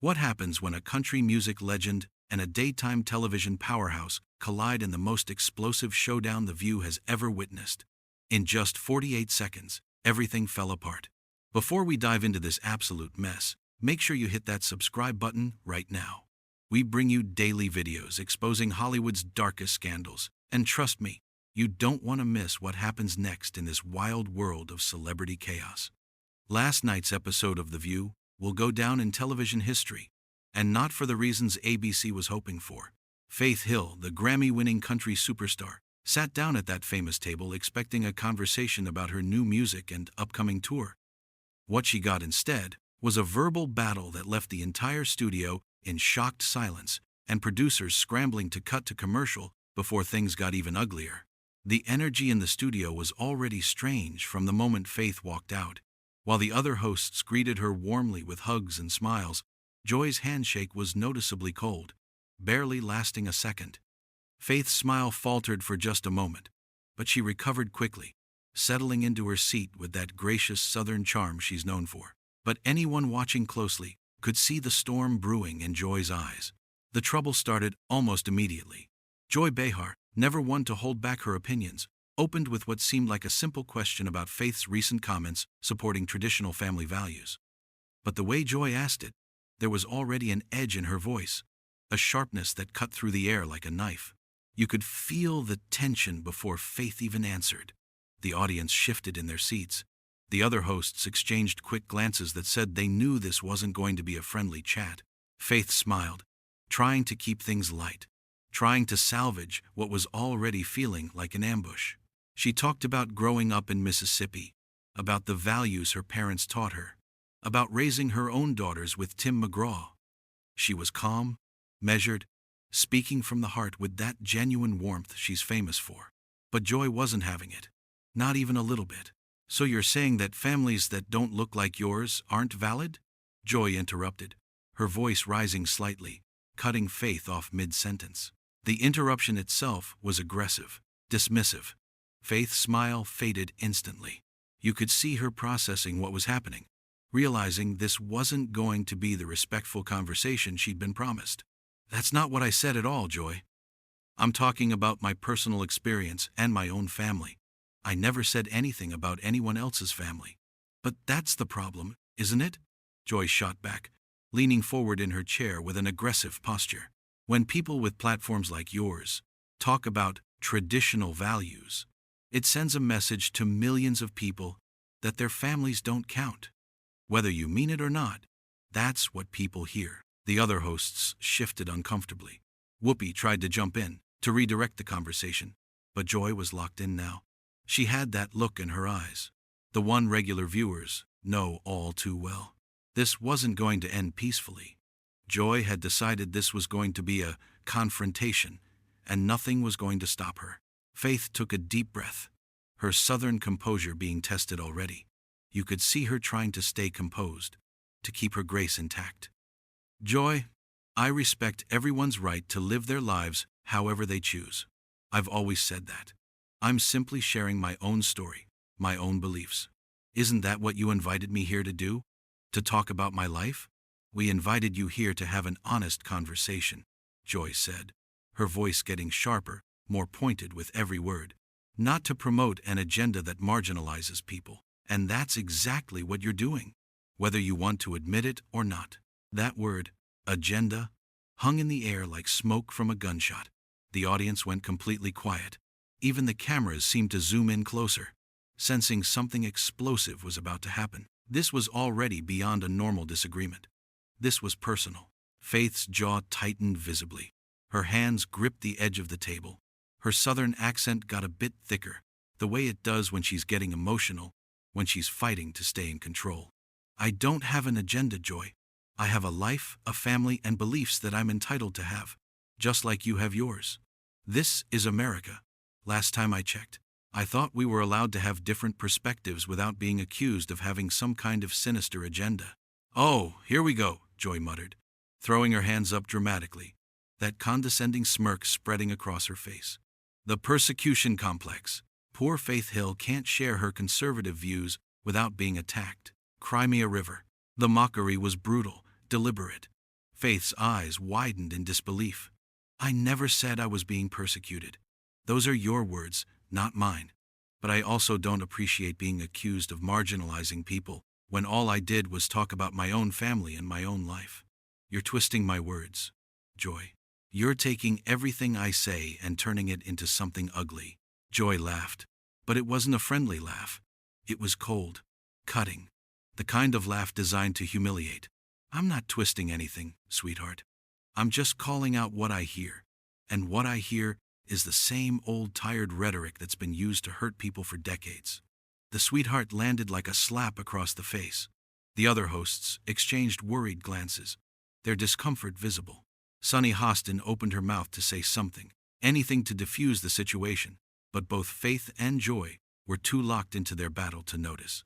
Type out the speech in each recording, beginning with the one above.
What happens when a country music legend and a daytime television powerhouse collide in the most explosive showdown the View has ever witnessed? In just 48 seconds, everything fell apart. Before we dive into this absolute mess, make sure you hit that subscribe button right now. We bring you daily videos exposing Hollywood's darkest scandals, and trust me, you don't want to miss what happens next in this wild world of celebrity chaos. Last night's episode of The View will go down in television history, and not for the reasons ABC was hoping for. Faith Hill, the Grammy-winning country superstar, sat down at that famous table expecting a conversation about her new music and upcoming tour. What she got instead was a verbal battle that left the entire studio in shocked silence and producers scrambling to cut to commercial before things got even uglier. The energy in the studio was already strange from the moment Faith walked out. While the other hosts greeted her warmly with hugs and smiles, Joy's handshake was noticeably cold, barely lasting a second. Faith's smile faltered for just a moment, but she recovered quickly, settling into her seat with that gracious southern charm she's known for. But anyone watching closely could see the storm brewing in Joy's eyes. The trouble started almost immediately. Joy Behar, never one to hold back her opinions, opened with what seemed like a simple question about Faith's recent comments supporting traditional family values. But the way Joy asked it, there was already an edge in her voice, a sharpness that cut through the air like a knife. You could feel the tension before Faith even answered. The audience shifted in their seats. The other hosts exchanged quick glances that said they knew this wasn't going to be a friendly chat. Faith smiled, trying to keep things light, trying to salvage what was already feeling like an ambush. She talked about growing up in Mississippi, about the values her parents taught her, about raising her own daughters with Tim McGraw. She was calm, measured, speaking from the heart with that genuine warmth she's famous for. But Joy wasn't having it, not even a little bit. "So you're saying that families that don't look like yours aren't valid?" Joy interrupted, her voice rising slightly, cutting Faith off mid-sentence. The interruption itself was aggressive, dismissive. Faith's smile faded instantly. You could see her processing what was happening, realizing this wasn't going to be the respectful conversation she'd been promised. "That's not what I said at all, Joy. I'm talking about my personal experience and my own family. I never said anything about anyone else's family." "But that's the problem, isn't it?" Joy shot back, leaning forward in her chair with an aggressive posture. "When people with platforms like yours talk about traditional values, it sends a message to millions of people that their families don't count. Whether you mean it or not, that's what people hear." The other hosts shifted uncomfortably. Whoopi tried to jump in, to redirect the conversation, but Joy was locked in now. She had that look in her eyes, the one regular viewers know all too well. This wasn't going to end peacefully. Joy had decided this was going to be a confrontation, and nothing was going to stop her. Faith took a deep breath, her southern composure being tested already. You could see her trying to stay composed, to keep her grace intact. "Joy, I respect everyone's right to live their lives however they choose. I've always said that. I'm simply sharing my own story, my own beliefs. Isn't that what you invited me here to do? To talk about my life?" "We invited you here to have an honest conversation," Joy said, her voice getting sharper, more pointed with every word. "Not to promote an agenda that marginalizes people. And that's exactly what you're doing, whether you want to admit it or not." That word, agenda, hung in the air like smoke from a gunshot. The audience went completely quiet. Even the cameras seemed to zoom in closer, sensing something explosive was about to happen. This was already beyond a normal disagreement. This was personal. Faith's jaw tightened visibly. Her hands gripped the edge of the table. Her southern accent got a bit thicker, the way it does when she's getting emotional, when she's fighting to stay in control. "I don't have an agenda, Joy. I have a life, a family, and beliefs that I'm entitled to have, just like you have yours. This is America. Last time I checked, I thought we were allowed to have different perspectives without being accused of having some kind of sinister agenda." "Oh, here we go," Joy muttered, throwing her hands up dramatically, that condescending smirk spreading across her face. "The persecution complex. Poor Faith Hill can't share her conservative views without being attacked. Cry me a river." The mockery was brutal, deliberate. Faith's eyes widened in disbelief. I never said I was being persecuted. Those are your words, not mine. But I also don't appreciate being accused of marginalizing people when all I did was talk about my own family and my own life. You're twisting my words, Joy. You're taking everything I say and turning it into something ugly. Joy laughed. But it wasn't a friendly laugh. It was cold, cutting, the kind of laugh designed to humiliate. I'm not twisting anything, sweetheart. I'm just calling out what I hear. And what I hear is the same old tired rhetoric that's been used to hurt people for decades. The sweetheart landed like a slap across the face. The other hosts exchanged worried glances, their discomfort visible. Sunny Hostin opened her mouth to say something, anything to diffuse the situation, but both Faith and Joy were too locked into their battle to notice.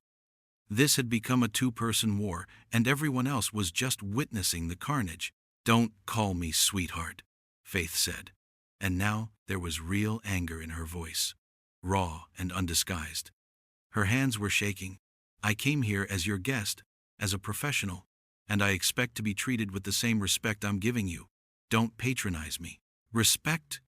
This had become a two-person war, and everyone else was just witnessing the carnage. Don't call me sweetheart, Faith said. And now there was real anger in her voice, raw and undisguised. Her hands were shaking. I came here as your guest, as a professional, and I expect to be treated with the same respect I'm giving you. Don't patronize me. Respect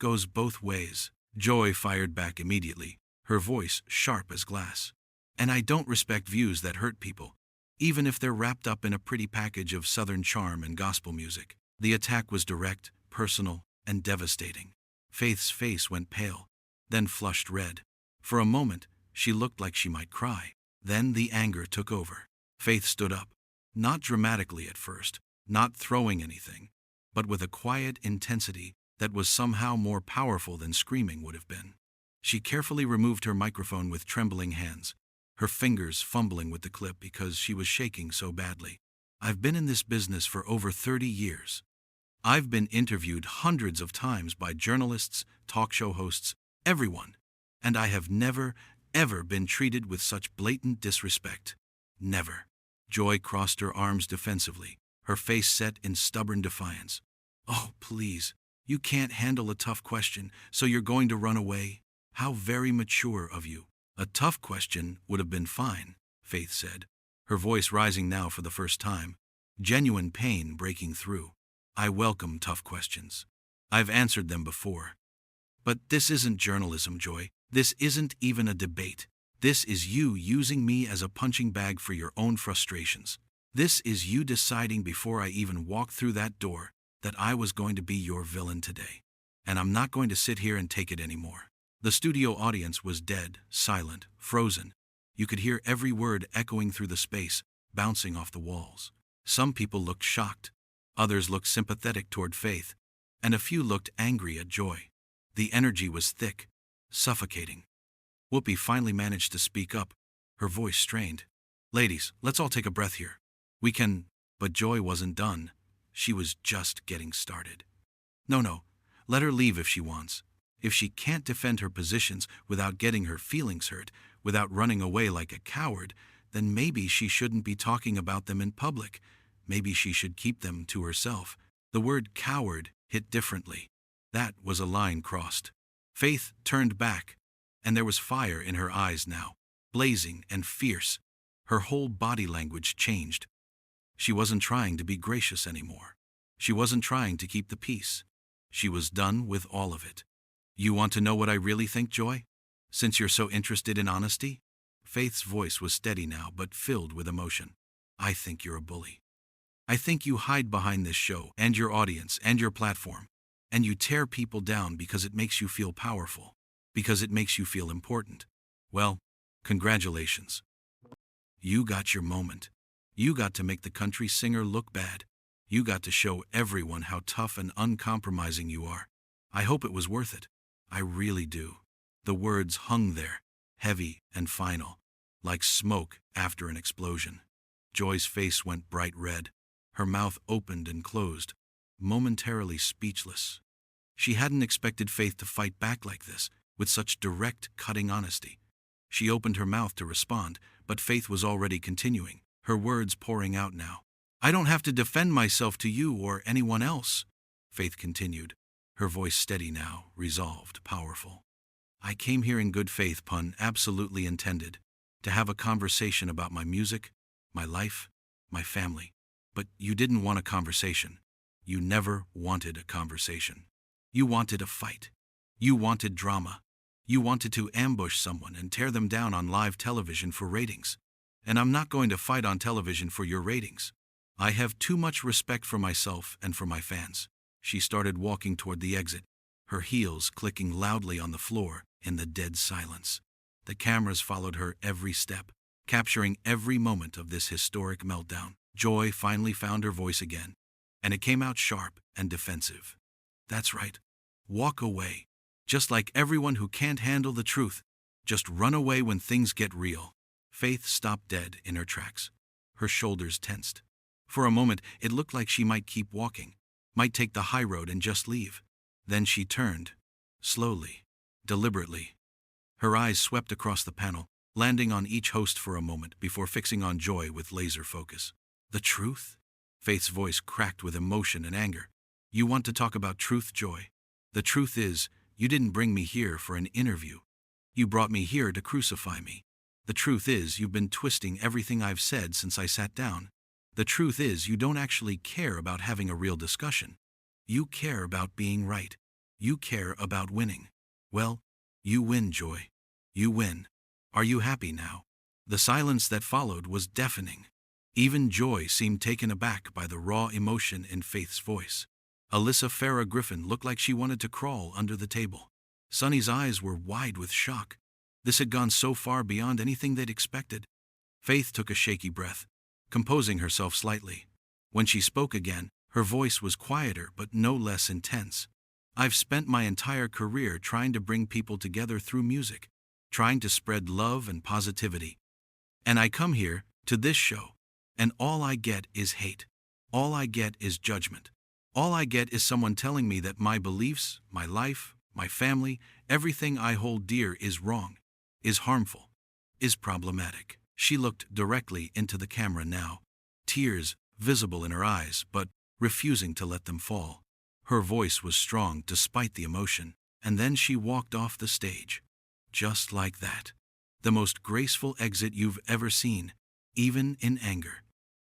goes both ways. Joy fired back immediately, her voice sharp as glass. And I don't respect views that hurt people, even if they're wrapped up in a pretty package of Southern charm and gospel music. The attack was direct, personal, and devastating. Faith's face went pale, then flushed red. For a moment, she looked like she might cry. Then the anger took over. Faith stood up, not dramatically at first, not throwing anything, but with a quiet intensity that was somehow more powerful than screaming would have been. She carefully removed her microphone with trembling hands, her fingers fumbling with the clip because she was shaking so badly. I've been in this business for over 30 years. I've been interviewed hundreds of times by journalists, talk show hosts, everyone, and I have never, ever been treated with such blatant disrespect. Never. Joy crossed her arms defensively, her face set in stubborn defiance. Oh, please, you can't handle a tough question, so you're going to run away? How very mature of you. A tough question would have been fine, Faith said, her voice rising now for the first time, genuine pain breaking through. I welcome tough questions. I've answered them before. But this isn't journalism, Joy. This isn't even a debate. This is you using me as a punching bag for your own frustrations. This is you deciding before I even walked through that door that I was going to be your villain today. And I'm not going to sit here and take it anymore. The studio audience was dead, silent, frozen. You could hear every word echoing through the space, bouncing off the walls. Some people looked shocked. Others looked sympathetic toward Faith, and a few looked angry at Joy. The energy was thick, suffocating. Whoopi finally managed to speak up, her voice strained. Ladies, let's all take a breath here. We can... But Joy wasn't done. She was just getting started. No, let her leave if she wants. If she can't defend her positions without getting her feelings hurt, without running away like a coward, then maybe she shouldn't be talking about them in public. Maybe she should keep them to herself. The word coward hit differently. That was a line crossed. Faith turned back, and there was fire in her eyes now, blazing and fierce. Her whole body language changed. She wasn't trying to be gracious anymore. She wasn't trying to keep the peace. She was done with all of it. You want to know what I really think, Joy? Since you're so interested in honesty? Faith's voice was steady now, but filled with emotion. I think you're a bully. I think you hide behind this show and your audience and your platform, and you tear people down because it makes you feel powerful, because it makes you feel important. Well, congratulations. You got your moment. You got to make the country singer look bad. You got to show everyone how tough and uncompromising you are. I hope it was worth it. I really do. The words hung there, heavy and final, like smoke after an explosion. Joy's face went bright red. Her mouth opened and closed, momentarily speechless. She hadn't expected Faith to fight back like this, with such direct, cutting honesty. She opened her mouth to respond, but Faith was already continuing, her words pouring out now. I don't have to defend myself to you or anyone else, Faith continued, her voice steady now, resolved, powerful. I came here in good faith, pun absolutely intended, to have a conversation about my music, my life, my family. But you didn't want a conversation. You never wanted a conversation. You wanted a fight. You wanted drama. You wanted to ambush someone and tear them down on live television for ratings. And I'm not going to fight on television for your ratings. I have too much respect for myself and for my fans. She started walking toward the exit, her heels clicking loudly on the floor in the dead silence. The cameras followed her every step, capturing every moment of this historic meltdown. Joy finally found her voice again, and it came out sharp and defensive. That's right. Walk away. Just like everyone who can't handle the truth. Just run away when things get real. Faith stopped dead in her tracks. Her shoulders tensed. For a moment, it looked like she might keep walking, might take the high road and just leave. Then she turned, slowly, deliberately. Her eyes swept across the panel, landing on each host for a moment before fixing on Joy with laser focus. The truth? Faith's voice cracked with emotion and anger. You want to talk about truth, Joy? The truth is, you didn't bring me here for an interview. You brought me here to crucify me. The truth is, you've been twisting everything I've said since I sat down. The truth is, you don't actually care about having a real discussion. You care about being right. You care about winning. Well, you win, Joy. You win. Are you happy now? The silence that followed was deafening. Even Joy seemed taken aback by the raw emotion in Faith's voice. Alyssa Farah Griffin looked like she wanted to crawl under the table. Sunny's eyes were wide with shock. This had gone so far beyond anything they'd expected. Faith took a shaky breath, composing herself slightly. When she spoke again, her voice was quieter but no less intense. I've spent my entire career trying to bring people together through music, trying to spread love and positivity. And I come here, to this show, and all I get is hate. All I get is judgment. All I get is someone telling me that my beliefs, my life, my family, everything I hold dear is wrong, is harmful, is problematic. She looked directly into the camera now, tears visible in her eyes, but refusing to let them fall. Her voice was strong despite the emotion, and then she walked off the stage. Just like that. The most graceful exit you've ever seen, even in anger.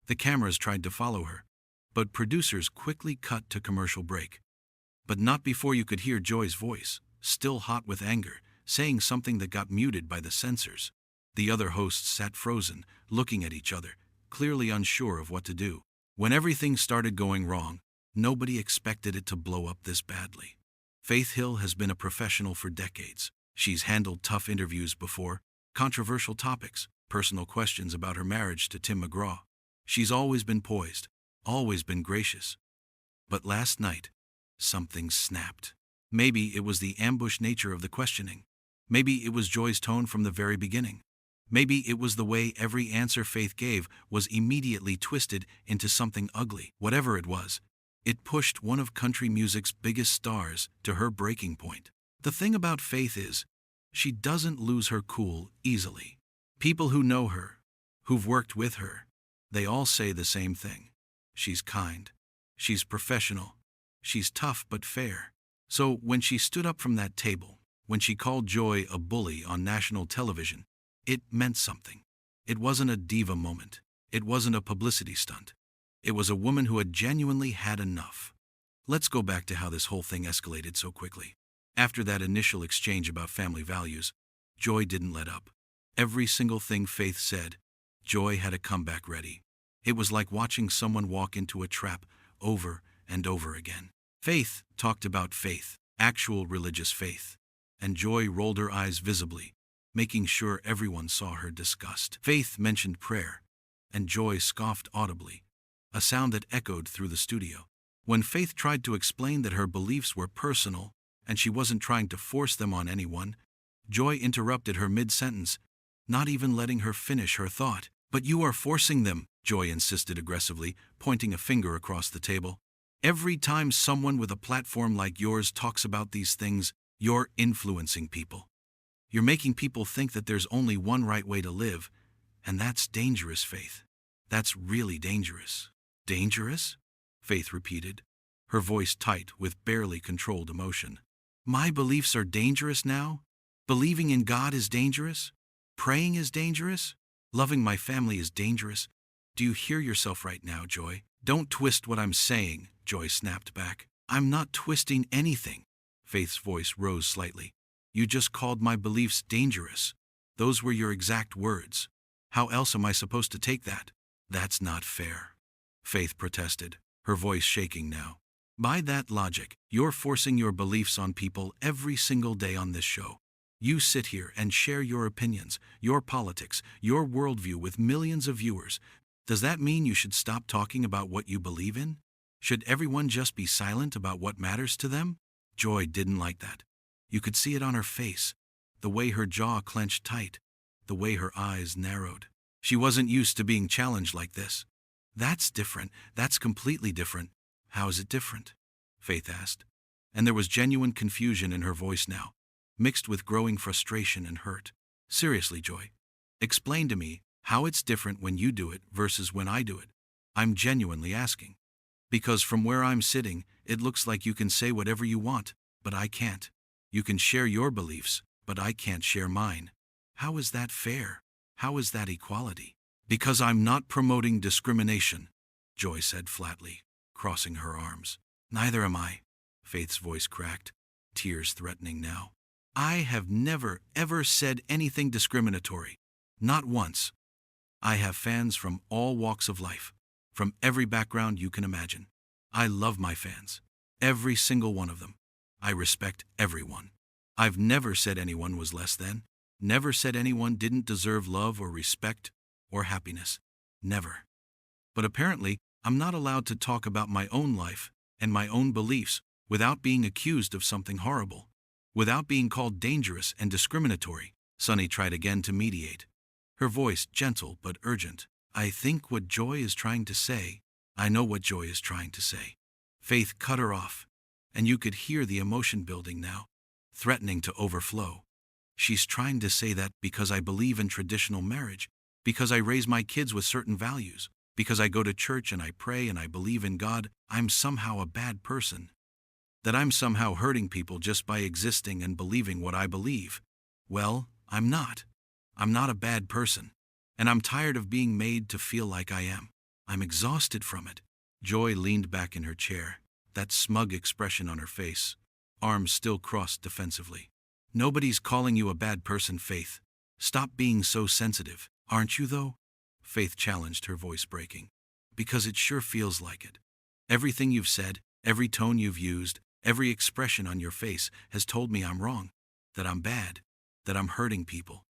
The cameras tried to follow her, but producers quickly cut to commercial break. But not before you could hear Joy's voice, still hot with anger, saying something that got muted by the censors. The other hosts sat frozen, looking at each other, clearly unsure of what to do. When everything started going wrong, nobody expected it to blow up this badly. Faith Hill has been a professional for decades. She's handled tough interviews before, controversial topics, personal questions about her marriage to Tim McGraw. She's always been poised, always been gracious. But last night, something snapped. Maybe it was the ambush nature of the questioning. Maybe it was Joy's tone from the very beginning. Maybe it was the way every answer Faith gave was immediately twisted into something ugly. Whatever it was, it pushed one of country music's biggest stars to her breaking point. The thing about Faith is, she doesn't lose her cool easily. People who know her, who've worked with her, they all say the same thing. She's kind. She's professional. She's tough but fair. So when she stood up from that table, when she called Joy a bully on national television, it meant something. It wasn't a diva moment. It wasn't a publicity stunt. It was a woman who had genuinely had enough. Let's go back to how this whole thing escalated so quickly. After that initial exchange about family values, Joy didn't let up. Every single thing Faith said, Joy had a comeback ready. It was like watching someone walk into a trap over and over again. Faith talked about faith, actual religious faith, and Joy rolled her eyes visibly, making sure everyone saw her disgust. Faith mentioned prayer, and Joy scoffed audibly, a sound that echoed through the studio. When Faith tried to explain that her beliefs were personal and she wasn't trying to force them on anyone, Joy interrupted her mid-sentence, not even letting her finish her thought. But you are forcing them, Joy insisted aggressively, pointing a finger across the table. Every time someone with a platform like yours talks about these things, you're influencing people. You're making people think that there's only one right way to live, and that's dangerous, Faith. That's really dangerous. Dangerous? Faith repeated, her voice tight with barely controlled emotion. My beliefs are dangerous now? Believing in God is dangerous? Praying is dangerous? Loving my family is dangerous? Do you hear yourself right now, Joy? Don't twist what I'm saying, Joy snapped back. I'm not twisting anything. Faith's voice rose slightly. You just called my beliefs dangerous. Those were your exact words. How else am I supposed to take that? That's not fair. Faith protested, her voice shaking now. By that logic, you're forcing your beliefs on people every single day on this show. You sit here and share your opinions, your politics, your worldview with millions of viewers. Does that mean you should stop talking about what you believe in? Should everyone just be silent about what matters to them? Joy didn't like that. You could see it on her face, the way her jaw clenched tight, the way her eyes narrowed. She wasn't used to being challenged like this. That's different. That's completely different. How is it different? Faith asked. And there was genuine confusion in her voice now, mixed with growing frustration and hurt. Seriously, Joy. Explain to me how it's different when you do it versus when I do it. I'm genuinely asking. Because from where I'm sitting, it looks like you can say whatever you want, but I can't. You can share your beliefs, but I can't share mine. How is that fair? How is that equality? Because I'm not promoting discrimination, Joy said flatly, crossing her arms. Neither am I. Faith's voice cracked, tears threatening now. I have never, ever said anything discriminatory. Not once. I have fans from all walks of life, from every background you can imagine. I love my fans. Every single one of them. I respect everyone. I've never said anyone was less than. Never said anyone didn't deserve love or respect or happiness. Never. But apparently, I'm not allowed to talk about my own life and my own beliefs without being accused of something horrible. Without being called dangerous and discriminatory. Sunny tried again to mediate. Her voice gentle but urgent. I think what Joy is trying to say. I know what Joy is trying to say. Faith cut her off, and you could hear the emotion building now, threatening to overflow. She's trying to say that because I believe in traditional marriage, because I raise my kids with certain values, because I go to church and I pray and I believe in God, I'm somehow a bad person. That I'm somehow hurting people just by existing and believing what I believe. Well, I'm not. I'm not a bad person. And I'm tired of being made to feel like I am. I'm exhausted from it. Joy leaned back in her chair, that smug expression on her face, arms still crossed defensively. Nobody's calling you a bad person, Faith. Stop being so sensitive. Aren't you, though? Faith challenged, her voice breaking. Because it sure feels like it. Everything you've said, every tone you've used, every expression on your face has told me I'm wrong, that I'm bad, that I'm hurting people.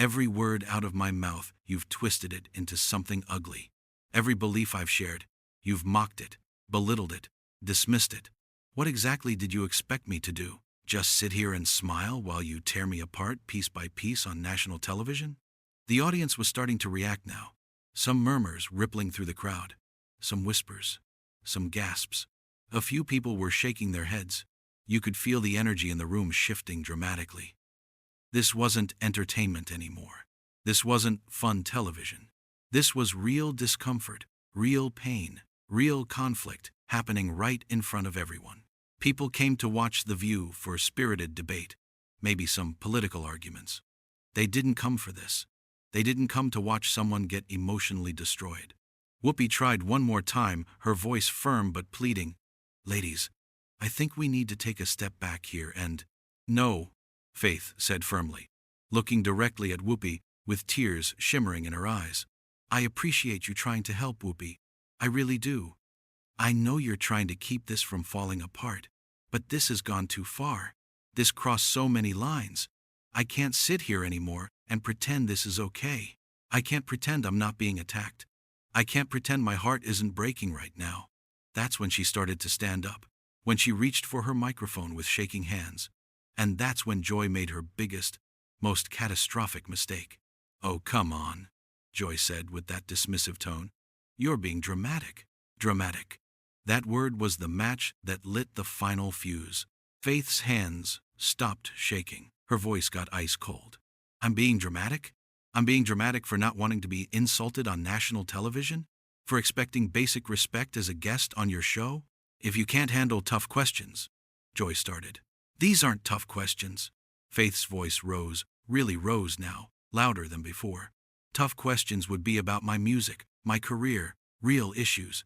Every word out of my mouth, you've twisted it into something ugly. Every belief I've shared, you've mocked it, belittled it, dismissed it. What exactly did you expect me to do? Just sit here and smile while you tear me apart piece by piece on national television? The audience was starting to react now. Some murmurs rippling through the crowd. Some whispers. Some gasps. A few people were shaking their heads. You could feel the energy in the room shifting dramatically. This wasn't entertainment anymore. This wasn't fun television. This was real discomfort, real pain, real conflict happening right in front of everyone. People came to watch The View for spirited debate, maybe some political arguments. They didn't come for this. They didn't come to watch someone get emotionally destroyed. Whoopi tried one more time, her voice firm but pleading. Ladies, I think we need to take a step back here and... No, Faith said firmly, looking directly at Whoopi, with tears shimmering in her eyes. I appreciate you trying to help, Whoopi. I really do. I know you're trying to keep this from falling apart, but this has gone too far. This crossed so many lines. I can't sit here anymore and pretend this is okay. I can't pretend I'm not being attacked. I can't pretend my heart isn't breaking right now. That's when she started to stand up, when she reached for her microphone with shaking hands. And that's when Joy made her biggest, most catastrophic mistake. Oh, come on, Joy said with that dismissive tone. You're being dramatic. Dramatic. That word was the match that lit the final fuse. Faith's hands stopped shaking. Her voice got ice cold. I'm being dramatic? I'm being dramatic for not wanting to be insulted on national television? For expecting basic respect as a guest on your show? If you can't handle tough questions, Joy started. These aren't tough questions. Faith's voice rose, really rose now, louder than before. Tough questions would be about my music, my career, real issues.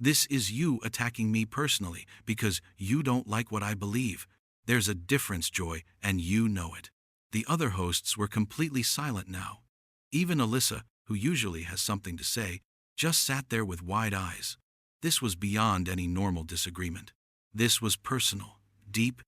This is you attacking me personally because you don't like what I believe. There's a difference, Joy, and you know it." The other hosts were completely silent now. Even Alyssa, who usually has something to say, just sat there with wide eyes. This was beyond any normal disagreement. This was personal, deep,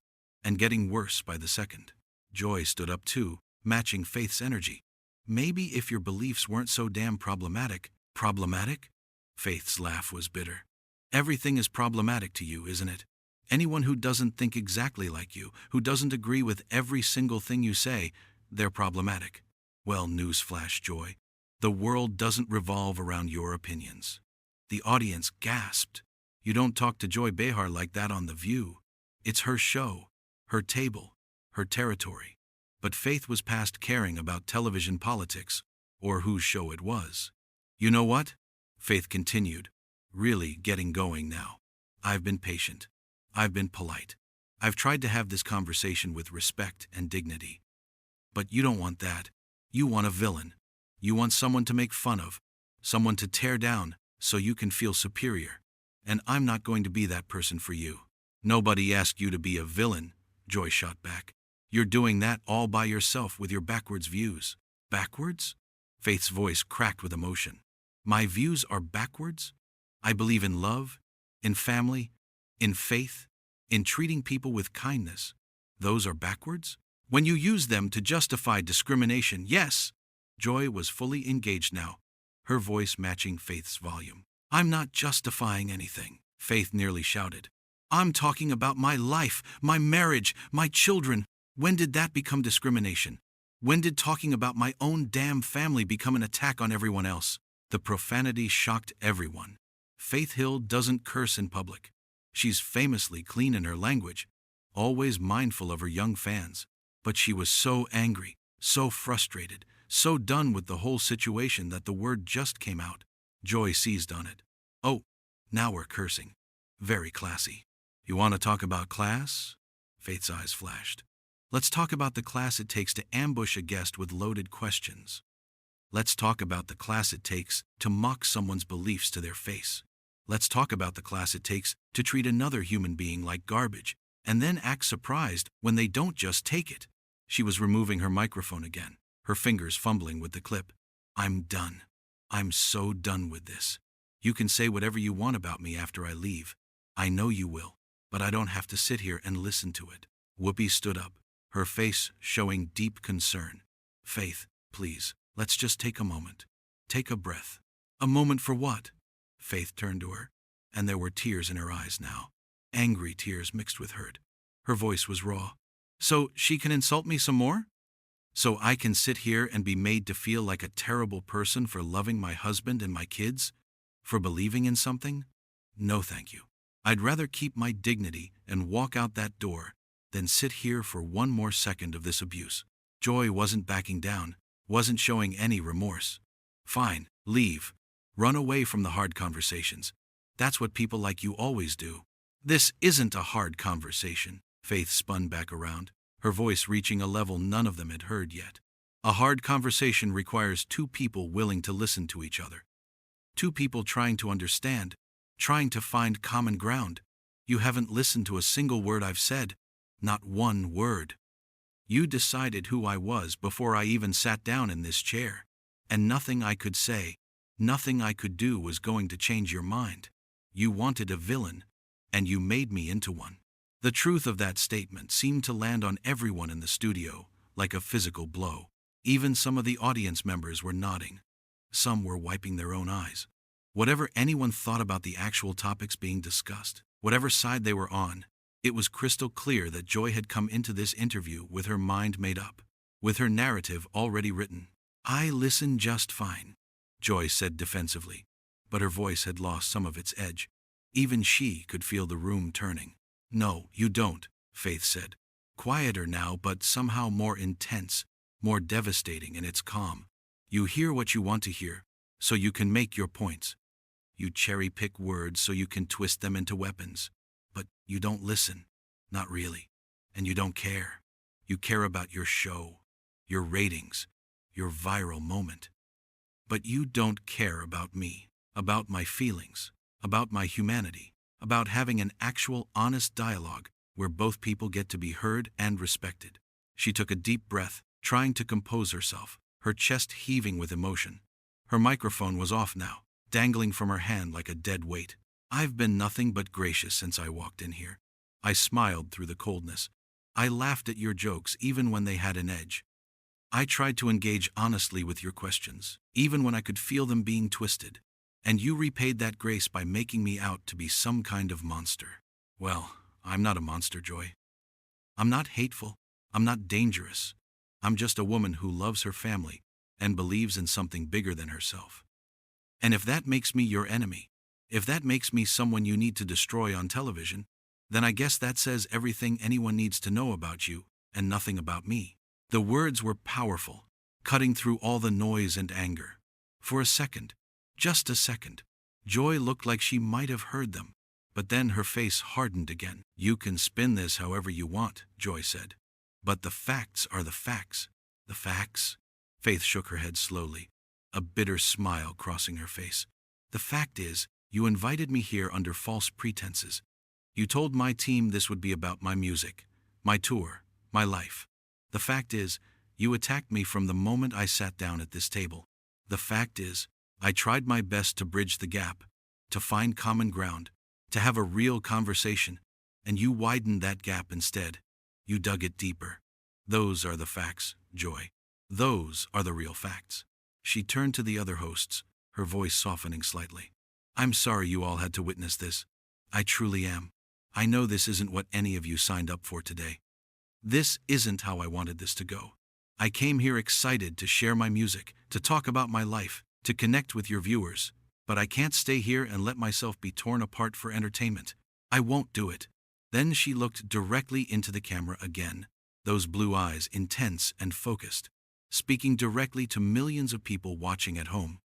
and getting worse by the second. Joy stood up too, matching Faith's energy. "Maybe if your beliefs weren't so damn problematic." "Problematic?" Faith's laugh was bitter. "Everything is problematic to you, isn't it? Anyone who doesn't think exactly like you, who doesn't agree with every single thing you say, they're problematic." "Well, newsflash, Joy. The world doesn't revolve around your opinions." The audience gasped. "You don't talk to Joy Behar like that on The View. It's her show, her table, her territory." But Faith was past caring about television politics, or whose show it was. "You know what?" Faith continued, really getting going now. "I've been patient. I've been polite. I've tried to have this conversation with respect and dignity. But you don't want that. You want a villain. You want someone to make fun of, someone to tear down, so you can feel superior. And I'm not going to be that person for you." "Nobody asked you to be a villain," Joy shot back. "You're doing that all by yourself with your backwards views." "Backwards?" Faith's voice cracked with emotion. "My views are backwards? I believe in love, in family, in faith, in treating people with kindness. Those are backwards? When you use them to justify discrimination, yes." Joy was fully engaged now, her voice matching Faith's volume. "I'm not justifying anything," Faith nearly shouted. "I'm talking about my life, my marriage, my children. When did that become discrimination? When did talking about my own damn family become an attack on everyone else?" The profanity shocked everyone. Faith Hill doesn't curse in public. She's famously clean in her language, always mindful of her young fans. But she was so angry, so frustrated, so done with the whole situation that the word just came out. Joy seized on it. "Oh, now we're cursing. Very classy." "You want to talk about class?" Faith's eyes flashed. "Let's talk about the class it takes to ambush a guest with loaded questions. Let's talk about the class it takes to mock someone's beliefs to their face. Let's talk about the class it takes to treat another human being like garbage, and then act surprised when they don't just take it." She was removing her microphone again, her fingers fumbling with the clip. "I'm done. I'm so done with this. You can say whatever you want about me after I leave. I know you will, but I don't have to sit here and listen to it." Whoopi stood up, her face showing deep concern. "Faith, please, let's just take a moment. Take a breath." "A moment for what?" Faith turned to her, and there were tears in her eyes now, angry tears mixed with hurt. Her voice was raw. "So she can insult me some more? So I can sit here and be made to feel like a terrible person for loving my husband and my kids? For believing in something? No thank you. I'd rather keep my dignity and walk out that door than sit here for one more second of this abuse." Joy wasn't backing down, wasn't showing any remorse. "Fine, leave. Run away from the hard conversations. That's what people like you always do." "This isn't a hard conversation." Faith spun back around, her voice reaching a level none of them had heard yet. "A hard conversation requires two people willing to listen to each other. Two people trying to understand, trying to find common ground. You haven't listened to a single word I've said. Not one word. You decided who I was before I even sat down in this chair. And nothing I could say, nothing I could do was going to change your mind. You wanted a villain, and you made me into one." The truth of that statement seemed to land on everyone in the studio, like a physical blow. Even some of the audience members were nodding. Some were wiping their own eyes. Whatever anyone thought about the actual topics being discussed, whatever side they were on, it was crystal clear that Joy had come into this interview with her mind made up, with her narrative already written. "I listen just fine," Joy said defensively, but her voice had lost some of its edge. Even she could feel the room turning. "No, you don't," Faith said. Quieter now, but somehow more intense, more devastating in its calm. "You hear what you want to hear, so you can make your points. You cherry-pick words so you can twist them into weapons. But you don't listen. Not really. And you don't care. You care about your show, your ratings, your viral moment. But you don't care about me, about my feelings, about my humanity, about having an actual honest dialogue where both people get to be heard and respected. She took a deep breath, trying to compose herself, her chest heaving with emotion. Her microphone was off now, dangling from her hand like a dead weight. I've been nothing but gracious since I walked in here. I smiled through the coldness. I laughed at your jokes even when they had an edge. I tried to engage honestly with your questions, even when I could feel them being twisted. And you repaid that grace by making me out to be some kind of monster. Well, I'm not a monster, Joy. I'm not hateful. I'm not dangerous. I'm just a woman who loves her family and believes in something bigger than herself. And if that makes me your enemy, if that makes me someone you need to destroy on television, then I guess that says everything anyone needs to know about you and nothing about me. The words were powerful, cutting through all the noise and anger. For a second, just a second, Joy looked like she might have heard them, but then her face hardened again. You can spin this however you want, Joy said. But the facts are the facts. The facts? Faith shook her head slowly, a bitter smile crossing her face. The fact is, you invited me here under false pretenses. You told my team this would be about my music, my tour, my life. The fact is, you attacked me from the moment I sat down at this table. The fact is, I tried my best to bridge the gap, to find common ground, to have a real conversation, and you widened that gap instead. You dug it deeper. Those are the facts, Joy. Those are the real facts. She turned to the other hosts, her voice softening slightly. I'm sorry you all had to witness this. I truly am. I know this isn't what any of you signed up for today. This isn't how I wanted this to go. I came here excited to share my music, to talk about my life, to connect with your viewers, but I can't stay here and let myself be torn apart for entertainment. I won't do it. Then she looked directly into the camera again, those blue eyes intense and focused, speaking directly to millions of people watching at home.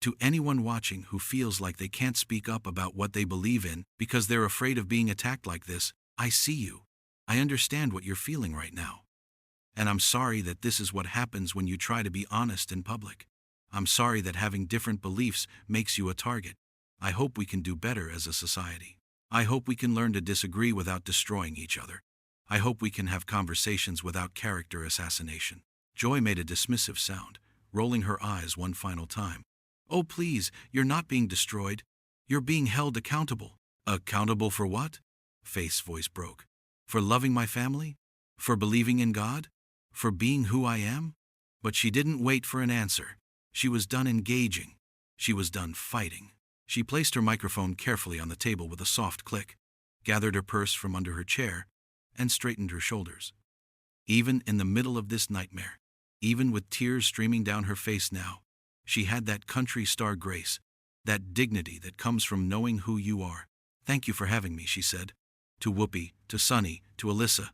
To anyone watching who feels like they can't speak up about what they believe in because they're afraid of being attacked like this, I see you. I understand what you're feeling right now. And I'm sorry that this is what happens when you try to be honest in public. I'm sorry that having different beliefs makes you a target. I hope we can do better as a society. I hope we can learn to disagree without destroying each other. I hope we can have conversations without character assassination. Joy made a dismissive sound, rolling her eyes one final time. Oh please, you're not being destroyed. You're being held accountable. Accountable for what? Faith's voice broke. For loving my family? For believing in God? For being who I am? But she didn't wait for an answer. She was done engaging. She was done fighting. She placed her microphone carefully on the table with a soft click, gathered her purse from under her chair, and straightened her shoulders. Even in the middle of this nightmare, even with tears streaming down her face now, she had that country star grace, that dignity that comes from knowing who you are. Thank you for having me, she said. To Whoopi, to Sunny, to Alyssa,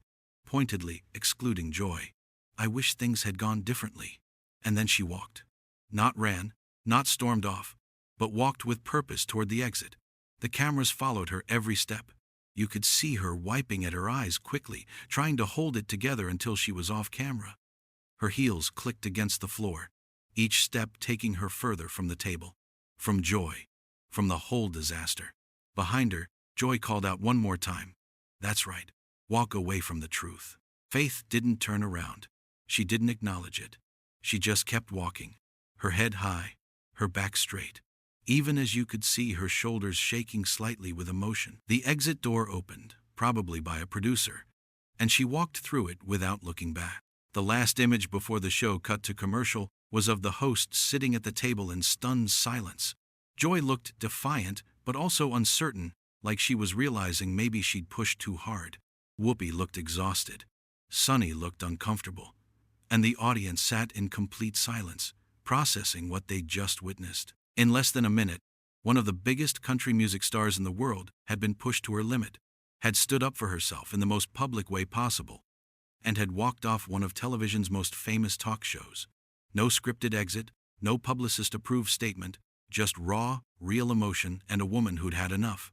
pointedly excluding Joy. I wish things had gone differently. And then she walked. Not ran, not stormed off, but walked with purpose toward the exit. The cameras followed her every step. You could see her wiping at her eyes quickly, trying to hold it together until she was off camera. Her heels clicked against the floor, each step taking her further from the table, from Joy, from the whole disaster. Behind her, Joy called out one more time. That's right. Walk away from the truth. Faith didn't turn around. She didn't acknowledge it. She just kept walking, her head high, her back straight, even as you could see her shoulders shaking slightly with emotion. The exit door opened, probably by a producer, and she walked through it without looking back. The last image before the show cut to commercial was of the host sitting at the table in stunned silence. Joy looked defiant, but also uncertain, like she was realizing maybe she'd pushed too hard. Whoopi looked exhausted. Sunny looked uncomfortable. And the audience sat in complete silence, processing what they'd just witnessed. In less than a minute, one of the biggest country music stars in the world had been pushed to her limit, had stood up for herself in the most public way possible, and had walked off one of television's most famous talk shows. No scripted exit, no publicist-approved statement, just raw, real emotion and a woman who'd had enough.